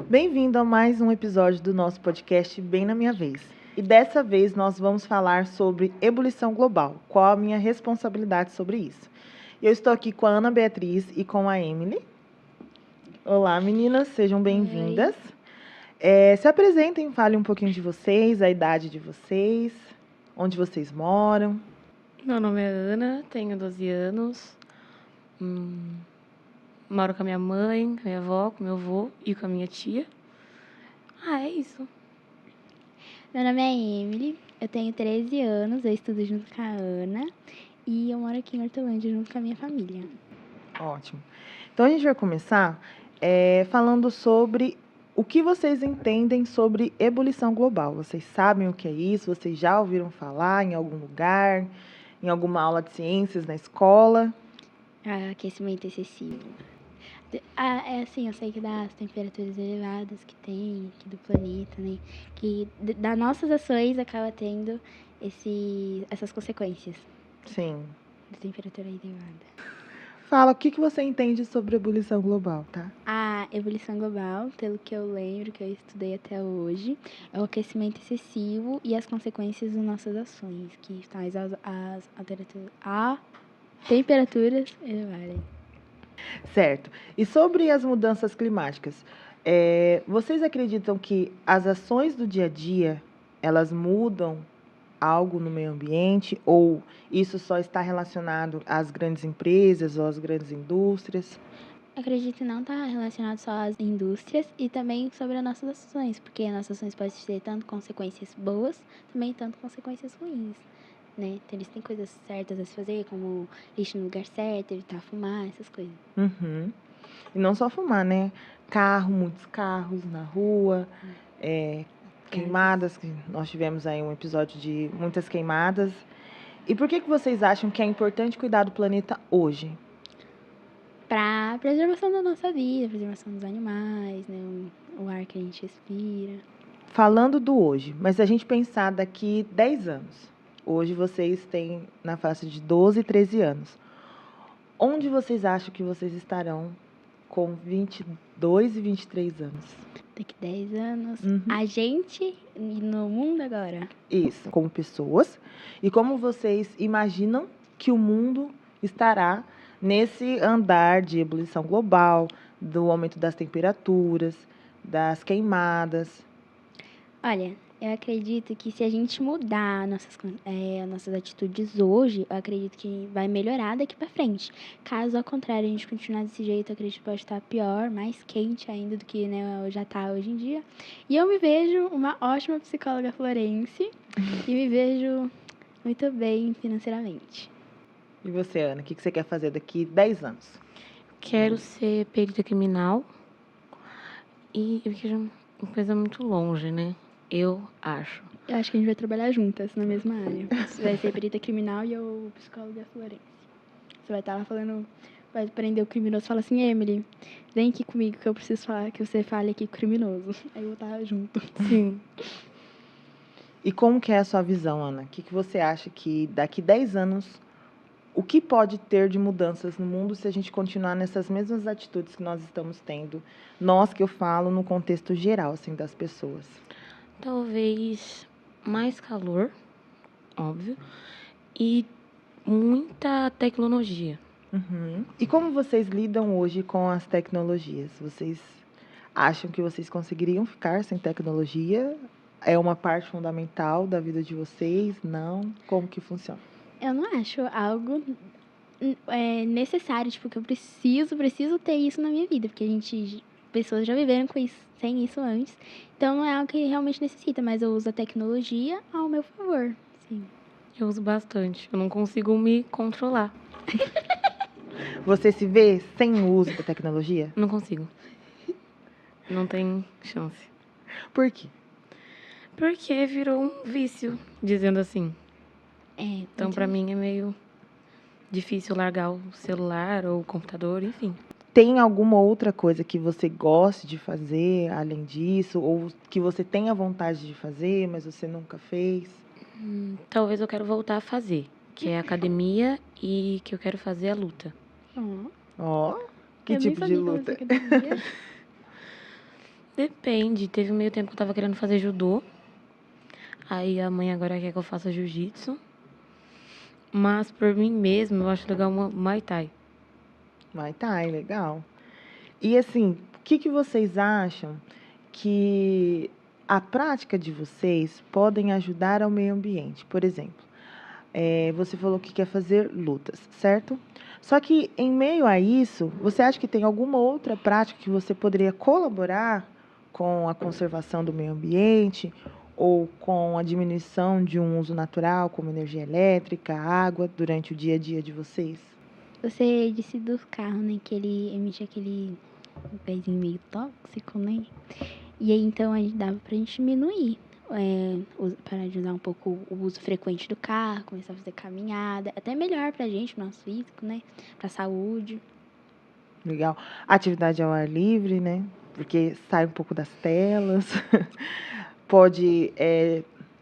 Bem-vindo a mais um episódio do nosso podcast Bem na Minha Vez. E dessa vez nós vamos falar sobre ebulição global, qual a minha responsabilidade sobre isso. Eu estou aqui com a Ana Beatriz e com a Emily. Olá, meninas, sejam bem-vindas. Se apresentem, falem um pouquinho de vocês, a idade de vocês, onde vocês moram. Meu nome é Ana, tenho 12 anos, moro com a minha mãe, com a minha avó, com meu avô e com a minha tia. É isso. Meu nome é Emily, eu tenho 13 anos, eu estudo junto com a Ana e eu moro aqui em Hortolândia junto com a minha família. Ótimo. Então a gente vai começar falando sobre o que vocês entendem sobre ebulição global. Vocês sabem o que é isso? Vocês já ouviram falar em algum lugar, em alguma aula de ciências na escola? Aquecimento excessivo. Eu sei que das temperaturas elevadas que tem aqui do planeta, né? Que das nossas ações acaba tendo essas consequências Sim. da temperatura elevada. Fala, o que você entende sobre ebulição global, tá? A ebulição global, pelo que eu lembro, que eu estudei até hoje, é o aquecimento excessivo e as consequências das nossas ações, que faz a temperaturas elevarem. Certo. E sobre as mudanças climáticas, vocês acreditam que as ações do dia a dia, elas mudam algo no meio ambiente, ou isso só está relacionado às grandes empresas ou às grandes indústrias? Acredito que não está relacionado só às indústrias e também sobre as nossas ações, porque as nossas ações podem ter tanto consequências boas, também tanto consequências ruins, né? Então, eles têm coisas certas a se fazer, como lixo no lugar certo, evitar fumar, essas coisas. Uhum. E não só fumar, né? Muitos carros na rua, queimadas, que nós tivemos aí um episódio de muitas queimadas. E por que vocês acham que é importante cuidar do planeta hoje? Para preservação da nossa vida, preservação dos animais, né? O ar que a gente respira. Falando do hoje, mas se a gente pensar daqui 10 anos, hoje vocês têm na faixa de 12 e 13 anos. Onde vocês acham que vocês estarão com 22 e 23 anos? Daqui 10 anos, a gente no mundo agora. Isso, como pessoas. E como vocês imaginam que o mundo estará nesse andar de ebulição global, do aumento das temperaturas, das queimadas? Olha, eu acredito que se a gente mudar nossas atitudes hoje, eu acredito que vai melhorar daqui pra frente. Caso ao contrário, a gente continuar desse jeito, eu acredito que pode estar pior, mais quente ainda do que, né, já está hoje em dia. E eu me vejo uma ótima psicóloga florense e me vejo muito bem financeiramente. E você, Ana, o que você quer fazer daqui 10 anos? Quero ser perita criminal e eu quero uma coisa muito longe, né? Eu acho. Eu acho que a gente vai trabalhar juntas na mesma área. Você vai ser perita criminal e eu psicóloga florense. Você vai estar lá falando, vai prender o criminoso, fala assim, Emily, vem aqui comigo que eu preciso falar, que você fale aqui com o criminoso. Aí eu vou estar junto. Sim. E como que é a sua visão, Ana? O que você acha que daqui 10 anos, o que pode ter de mudanças no mundo se a gente continuar nessas mesmas atitudes que nós estamos tendo? Nós, que eu falo no contexto geral, assim, das pessoas. Talvez mais calor, óbvio, e muita tecnologia. Uhum. E como vocês lidam hoje com as tecnologias? Vocês acham que vocês conseguiriam ficar sem tecnologia? É uma parte fundamental da vida de vocês? Não? Como que funciona? Eu não acho algo necessário, tipo, que eu preciso ter isso na minha vida, porque pessoas já viveram com isso, sem isso antes. Então não é algo que realmente necessita, mas eu uso a tecnologia ao meu favor, sim. Eu uso bastante, eu não consigo me controlar. Você se vê sem o uso da tecnologia? Não consigo. Não tem chance. Por quê? Porque virou um vício, dizendo assim. Então, pra mim, é meio difícil largar o celular ou o computador, enfim. Tem alguma outra coisa que você goste de fazer além disso? Ou que você tenha vontade de fazer, mas você nunca fez? Talvez eu quero voltar a fazer, que é academia e que eu quero fazer a luta. Ó, que tipo de luta? Depende. Teve um meio tempo que eu tava querendo fazer judô. Aí a mãe agora quer que eu faça jiu-jitsu. Mas por mim mesmo, eu acho legal uma Muay Thai. Muay Thai, legal. E assim, o que que vocês acham que a prática de vocês podem ajudar ao meio ambiente? Por exemplo, você falou que quer fazer lutas, certo? Só que em meio a isso, você acha que tem alguma outra prática que você poderia colaborar com a conservação do meio ambiente ou com a diminuição de um uso natural, como energia elétrica, água, durante o dia a dia de vocês? Você disse dos carros, né? Que ele emite aquele pezinho meio tóxico, né? E aí, então, dava pra gente diminuir. Para ajudar um pouco o uso frequente do carro, começar a fazer caminhada. Até melhor pra gente, pro nosso físico, né? Pra saúde. Legal. Atividade ao ar livre, né? Porque sai um pouco das telas. Pode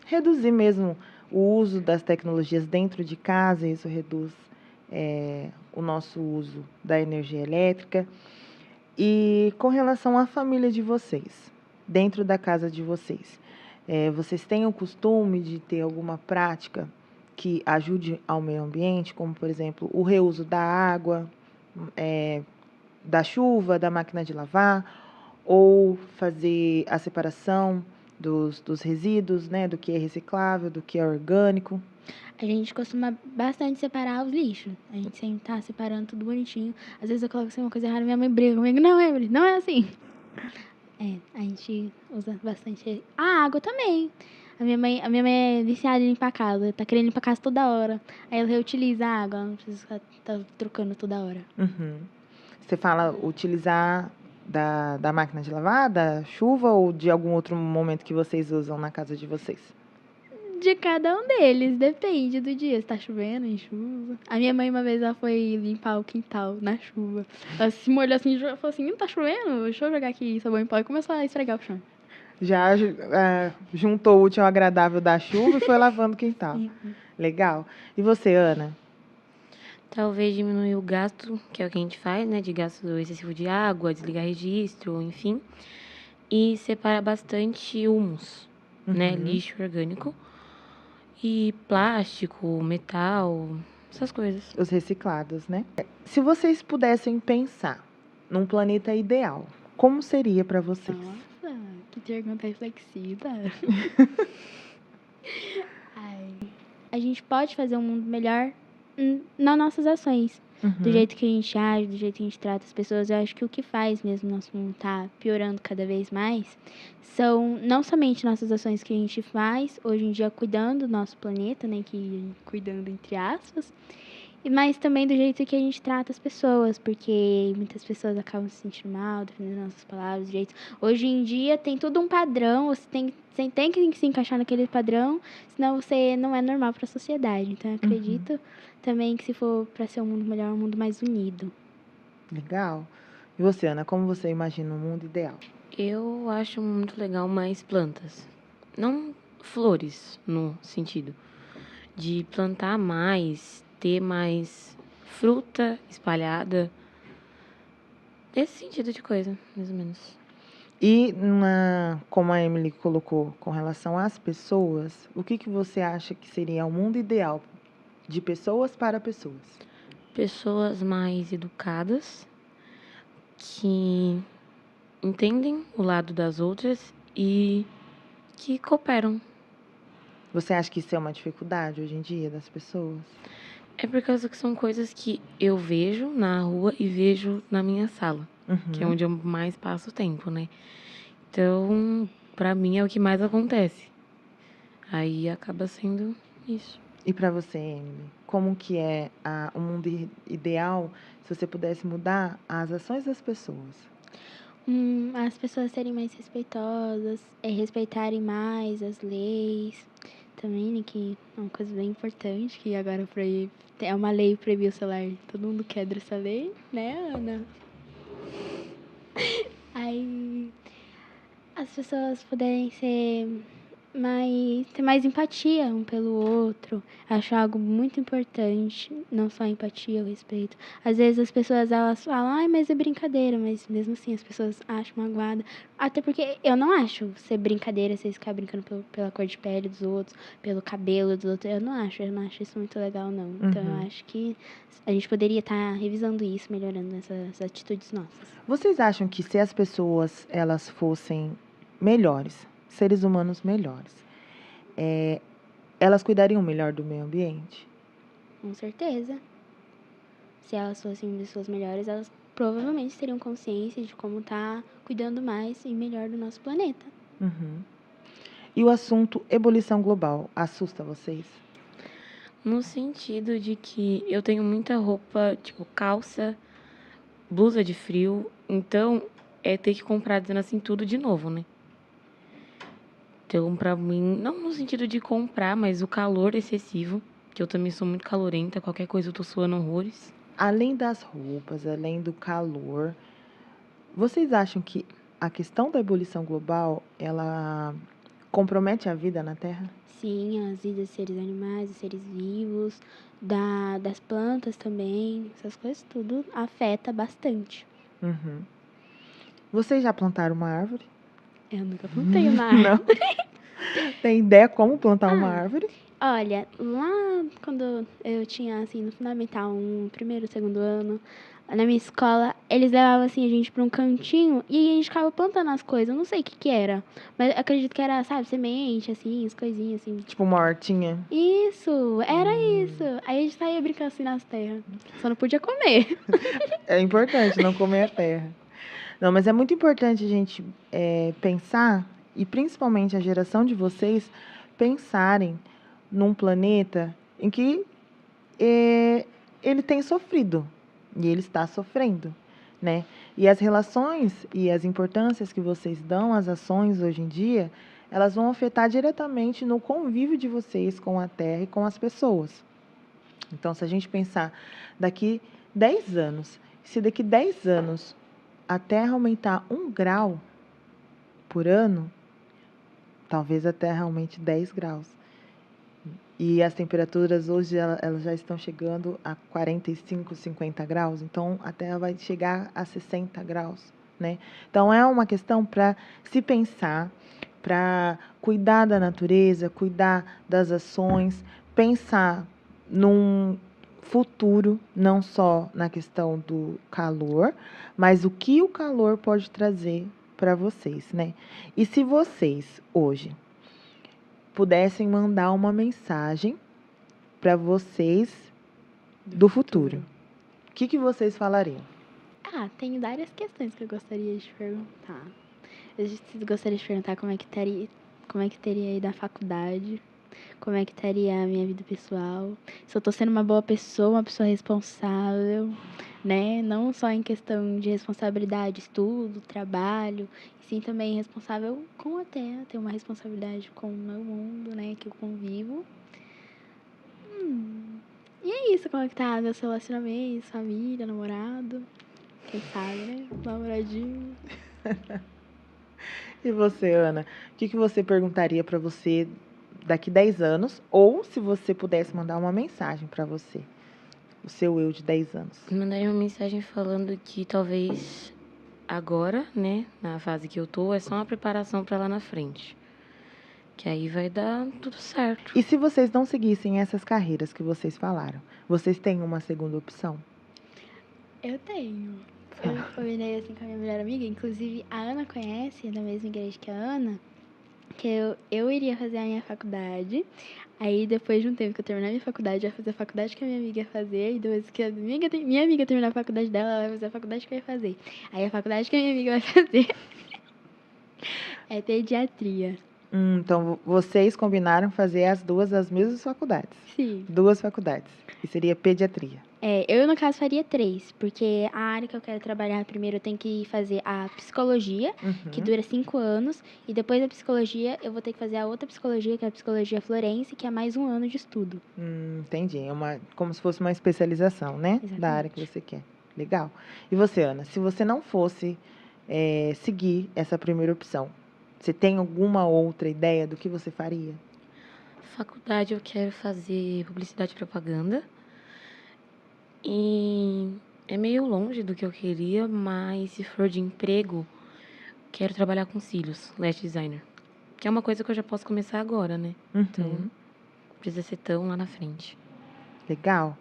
reduzir mesmo o uso das tecnologias dentro de casa, isso reduz o nosso uso da energia elétrica. E com relação à família de vocês, dentro da casa de vocês, vocês têm o costume de ter alguma prática que ajude ao meio ambiente, como, por exemplo, o reuso da água, da chuva, da máquina de lavar, ou fazer a separação dos resíduos, né, do que é reciclável, do que é orgânico? A gente costuma bastante separar os lixos. A gente sempre tá separando tudo bonitinho. Às vezes eu coloco assim uma coisa errada, minha mãe briga comigo. Não, Emily, não é assim. A gente usa bastante. A água também. A minha mãe é viciada em limpar a casa. Tá querendo limpar a casa toda hora. Aí ela reutiliza a água, ela não precisa ficar trocando toda hora. Uhum. Você fala utilizar da máquina de lavar, da chuva ou de algum outro momento que vocês usam na casa de vocês? De cada um deles, depende do dia. Se tá chovendo, em chuva. A minha mãe, uma vez, ela foi limpar o quintal na chuva. Ela se molhou assim e falou assim: não tá chovendo? Deixa eu jogar aqui sabão em pó. E começou a esfregar o chão. Já juntou o útil ao agradável da chuva e foi lavando o quintal. Legal. E você, Ana? Talvez diminuir o gasto, que é o que a gente faz, né? De gasto excessivo de água, desligar registro, enfim. E separar bastante humus, né? Lixo orgânico. E plástico, metal, essas coisas. Os reciclados, né? Se vocês pudessem pensar num planeta ideal, como seria para vocês? Nossa, que pergunta reflexiva. A gente pode fazer um mundo melhor nas nossas ações. Do jeito que a gente age, do jeito que a gente trata as pessoas. Eu acho que o que faz mesmo o nosso mundo tá piorando cada vez mais são não somente nossas ações que a gente faz, hoje em dia cuidando do nosso planeta, né? Cuidando entre aspas. Mas também do jeito que a gente trata as pessoas, porque muitas pessoas acabam se sentindo mal, defendendo nossas palavras, jeitos. Hoje em dia tem tudo um padrão, você tem que se encaixar naquele padrão, senão você não é normal para a sociedade. Então eu acredito também que se for para ser um mundo melhor, um mundo mais unido. Legal. E você, Ana, como você imagina um mundo ideal? Eu acho muito legal mais plantas. Não flores, no sentido de plantar mais, ter mais fruta espalhada. Esse sentido de coisa, mais ou menos. E, como a Emily colocou, com relação às pessoas, o que você acha que seria o mundo ideal de pessoas para pessoas? Pessoas mais educadas, que entendem o lado das outras e que cooperam. Você acha que isso é uma dificuldade hoje em dia das pessoas? É por causa que são coisas que eu vejo na rua e vejo na minha sala, que é onde eu mais passo o tempo, né? Então, pra mim é o que mais acontece. Aí acaba sendo isso. E para você, Emily, como que é o mundo ideal se você pudesse mudar as ações das pessoas? As pessoas serem mais respeitosas, respeitarem mais as leis. Também, né, que é uma coisa bem importante, que agora é uma lei proibir o celular. Todo mundo quebra essa lei, né, Ana? Aí as pessoas puderem ser ter mais empatia um pelo outro. Acho algo muito importante, não só a empatia, o respeito. Às vezes as pessoas elas falam, ai, mas é brincadeira, mas mesmo assim as pessoas acham magoada. Até porque eu não acho ser brincadeira, vocês ficar brincando pela cor de pele dos outros, pelo cabelo dos outros. Eu não acho isso muito legal, não. Então eu acho que a gente poderia estar revisando isso, melhorando essas atitudes nossas. Vocês acham que se as pessoas elas fossem melhores, seres humanos melhores, elas cuidariam melhor do meio ambiente? Com certeza. Se elas fossem pessoas melhores, elas provavelmente teriam consciência de como tá cuidando mais e melhor do nosso planeta. Uhum. E o assunto ebulição global assusta vocês? No sentido de que eu tenho muita roupa, tipo calça, blusa de frio, então é ter que comprar, dizendo assim, tudo de novo, né? Então, pra mim, não no sentido de comprar, mas o calor excessivo, que eu também sou muito calorenta, qualquer coisa eu tô suando horrores. Além das roupas, além do calor, vocês acham que a questão da ebulição global, ela compromete a vida na Terra? Sim, as vidas dos seres animais, dos seres vivos, das plantas também, essas coisas tudo afeta bastante. Uhum. Vocês já plantaram uma árvore? Eu nunca plantei uma árvore. Não. Tem ideia como plantar uma árvore? Olha, lá quando eu tinha, assim, no Fundamental 1, primeiro, segundo ano, na minha escola, eles levavam, assim, a gente pra um cantinho e a gente ficava plantando as coisas. Eu não sei o que que era, mas acredito que era, sabe, semente, assim, as coisinhas, assim. Tipo uma hortinha? Isso, era isso. Aí a gente saía brincando assim nas terras. Só não podia comer. É importante não comer a terra. Não, mas é muito importante a gente pensar, e principalmente a geração de vocês, pensarem num planeta em que ele tem sofrido e ele está sofrendo, né? E as relações e as importâncias que vocês dão às ações hoje em dia, elas vão afetar diretamente no convívio de vocês com a Terra e com as pessoas. Então, se a gente pensar daqui 10 anos, se daqui 10 anos a Terra aumentar 1 grau por ano, talvez a Terra aumente 10 graus. E as temperaturas hoje elas já estão chegando a 45, 50 graus. Então, a Terra vai chegar a 60 graus, né? Então, é uma questão para se pensar, para cuidar da natureza, cuidar das ações, pensar num futuro, não só na questão do calor, mas o que o calor pode trazer para vocês, né? E se vocês, hoje, pudessem mandar uma mensagem para vocês do futuro, o que vocês falariam? Tem várias questões que eu gostaria de perguntar. Eu gostaria de perguntar como é que teria ido a faculdade, como é que estaria a minha vida pessoal, se eu tô sendo uma boa pessoa, uma pessoa responsável, né? Não só em questão de responsabilidade, estudo, trabalho, e sim também responsável com a terra, ter uma responsabilidade com o meu mundo, né? Que eu convivo. E é isso, como é que tá meus relacionamentos, família, namorado, quem sabe, né? Namoradinho. E você, Ana, o que você perguntaria para você daqui 10 anos? Ou se você pudesse mandar uma mensagem para você, o seu eu de 10 anos? Mandaria uma mensagem falando que talvez agora, né, na fase que eu tô, é só uma preparação para lá na frente. Que aí vai dar tudo certo. E se vocês não seguissem essas carreiras que vocês falaram, vocês têm uma segunda opção? Eu tenho. Eu combinei assim com a minha melhor amiga, inclusive a Ana conhece, da mesma igreja que a Ana, que eu iria fazer a minha faculdade. Aí depois de um tempo que eu terminar a minha faculdade, eu ia fazer a faculdade que a minha amiga ia fazer, e depois que a minha amiga terminar a faculdade dela, ela vai fazer a faculdade que eu ia fazer. Aí a faculdade que a minha amiga vai fazer é pediatria. Então, vocês combinaram fazer as mesmas faculdades? Sim. 2 faculdades. E seria pediatria. Eu, no caso, faria 3, porque a área que eu quero trabalhar primeiro eu tenho que fazer a psicologia, que dura 5 anos, e depois da psicologia eu vou ter que fazer a outra psicologia, que é a psicologia forense, que é mais 1 ano de estudo. Entendi. É como se fosse uma especialização, né? Exatamente. Da área que você quer. Legal. E você, Ana, se você não fosse seguir essa primeira opção, Você tem alguma outra ideia do que você faria? Faculdade eu quero fazer publicidade e propaganda. E é meio longe do que eu queria, mas se for de emprego, quero trabalhar com cílios, lash designer. Que é uma coisa que eu já posso começar agora, né? Então, Uhum. não precisa ser tão lá na frente. Legal.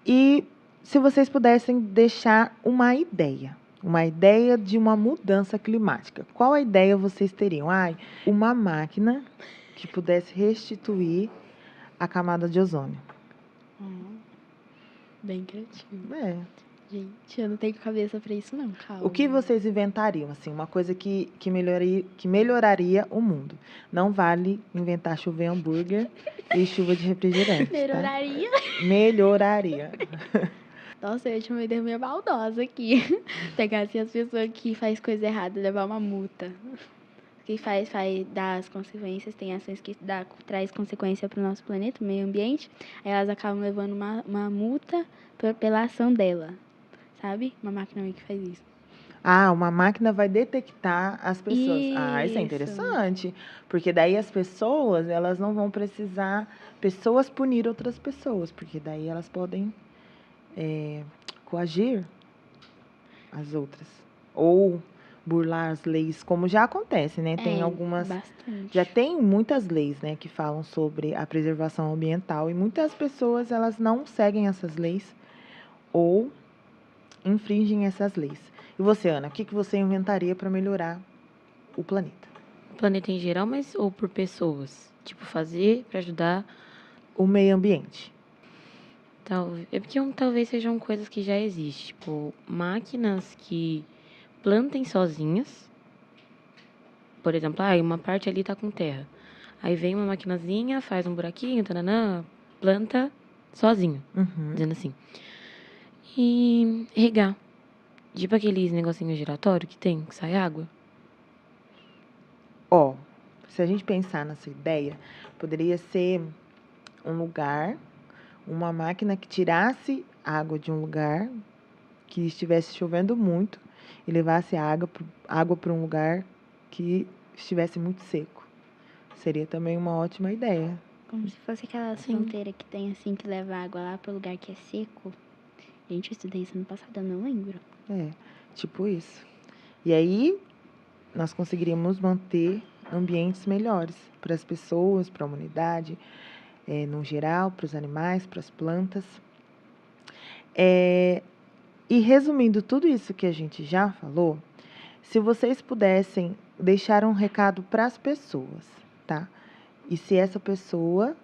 E se vocês pudessem deixar uma ideia de uma mudança climática, qual a ideia vocês teriam? Uma máquina que pudesse restituir a camada de ozônio. Bem criativo. É. Gente, eu não tenho cabeça pra isso não, calma. O que vocês inventariam, assim, uma coisa que melhoraria o mundo? Não vale inventar chover hambúrguer e chuva de refrigerante, tá? Melhoraria? Melhoraria. Nossa, eu tinha uma ideia meio maldosa aqui. Pegar assim as pessoas que faz coisa errada, levar uma multa. Que faz dar as consequências, tem ações que traz consequência para o nosso planeta, o meio ambiente. Aí elas acabam levando uma multa pela ação dela, sabe? Uma máquina que faz isso. Uma máquina vai detectar as pessoas. Isso é Isso. interessante. Porque daí as pessoas, elas não vão precisar pessoas punir outras pessoas, porque daí elas podem coagir as outras. Ou burlar as leis, como já acontece, né? Tem algumas. Bastante. Já tem muitas leis, né, que falam sobre a preservação ambiental e muitas pessoas elas não seguem essas leis ou infringem essas leis. E você, Ana, o que você inventaria para melhorar o planeta? O planeta em geral, mas ou por pessoas? Tipo, fazer para ajudar o meio ambiente. É porque talvez sejam coisas que já existem, tipo, máquinas que plantem sozinhas. Por exemplo, uma parte ali tá com terra. Aí vem uma maquinazinha, faz um buraquinho, tananã, planta sozinho, dizendo assim. E regar. Tipo aqueles negocinhos giratórios que tem, que sai água. Se a gente pensar nessa ideia, poderia ser um lugar, uma máquina que tirasse água de um lugar que estivesse chovendo muito e levasse água para um lugar que estivesse muito seco. Seria também uma ótima ideia. Como se fosse aquela fronteira que tem assim, que leva água lá para o lugar que é seco. Gente, eu estudei isso ano passado, eu não lembro. Tipo isso. E aí, nós conseguiríamos manter ambientes melhores para as pessoas, para a humanidade, no geral, para os animais, para as plantas. E resumindo tudo isso que a gente já falou, se vocês pudessem deixar um recado para as pessoas, tá? E se essa pessoa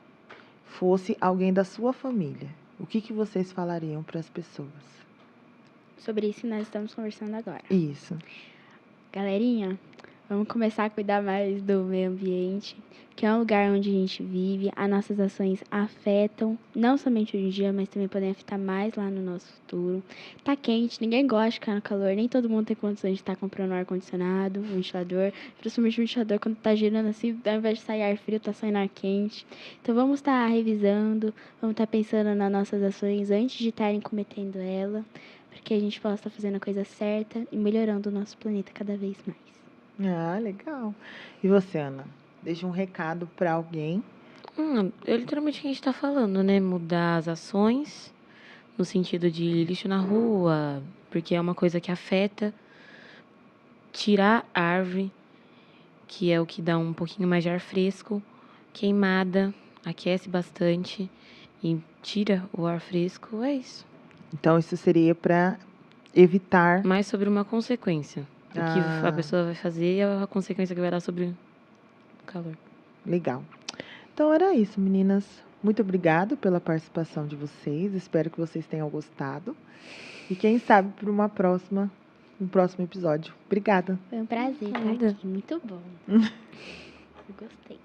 fosse alguém da sua família, o que vocês falariam para as pessoas? Sobre isso que nós estamos conversando agora. Isso. Galerinha, vamos começar a cuidar mais do meio ambiente, que é um lugar onde a gente vive. As nossas ações afetam, não somente hoje em dia, mas também podem afetar mais lá no nosso futuro. Tá quente, ninguém gosta de ficar no calor, nem todo mundo tem condições de estar comprando um ar-condicionado, um ventilador. Principalmente o ventilador, quando tá girando assim, ao invés de sair ar frio, tá saindo ar quente. Então vamos estar revisando, vamos estar pensando nas nossas ações antes de estarem cometendo ela, para que a gente possa estar fazendo a coisa certa e melhorando o nosso planeta cada vez mais. Legal. E você, Ana? Deixa um recado para alguém. É literalmente o que a gente tá falando, né? Mudar as ações, no sentido de lixo na rua, porque é uma coisa que afeta. Tirar a árvore, que é o que dá um pouquinho mais de ar fresco. Queimada, aquece bastante e tira o ar fresco. É isso. Então, isso seria para evitar... Mais sobre uma consequência. O que a pessoa vai fazer e a consequência que vai dar sobre o calor. Legal. Então, era isso, meninas. Muito obrigada pela participação de vocês. Espero que vocês tenham gostado. E quem sabe para um próximo episódio. Obrigada. Foi um prazer estar aqui. Muito bom. Eu gostei.